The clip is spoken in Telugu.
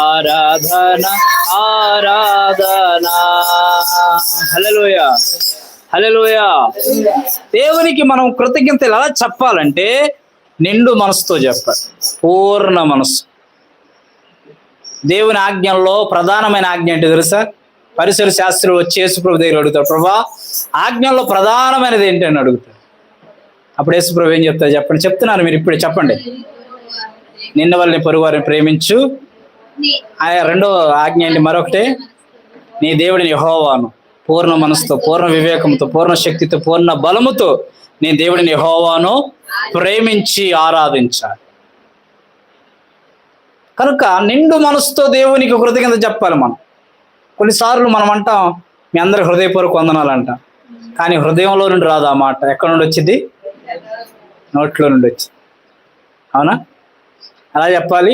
ఆరాధన ఆరాధన. హల్లెలూయా హల్లెలూయా. దేవునికి మనం కృతజ్ఞత ఎలా చెప్పాలంటే నిండు మనసుతో చెప్పాలి, పూర్ణ మనసు. దేవుని ఆజ్ఞల్లో ప్రధానమైన ఆజ్ఞ ఏంటి తెలుసా? పరిసర శాస్త్రులు వచ్చి యేసుప్రభు దగ్గర అడుగుతారు, ప్రభా ఆజ్ఞల్లో ప్రధానమైనది ఏంటి అని అడుగుతారు. అప్పుడు యేసుప్రభు ఏం చెప్తారు చెప్పండి? చెప్తున్నారు, మీరు ఇప్పుడే చెప్పండి. నిన్న వాళ్ళని పొరుగువారిని ప్రేమించు. రెండో ఆజ్ఞ ఏంటి? మరొకటి, నీ దేవుడిని యెహోవాను పూర్ణ మనసుతో, పూర్ణ వివేకంతో, పూర్ణ శక్తితో, పూర్ణ బలముతో నీ దేవుడిని యెహోవాను ప్రేమించి ఆరాధించాలి. కనుక నిండు మనసుతో దేవునికి కృతజ్ఞత చెప్పాలి. మనం కొన్నిసార్లు మనం అంటాం, మీ అందరి హృదయపూర్వక వందనాలు అంటాం, కానీ హృదయంలో నుండి రాదు ఆ మాట. ఎక్కడి నుండి వచ్చింది? నోట్లో నుండి వచ్చింది. అవునా? అలా చెప్పాలి.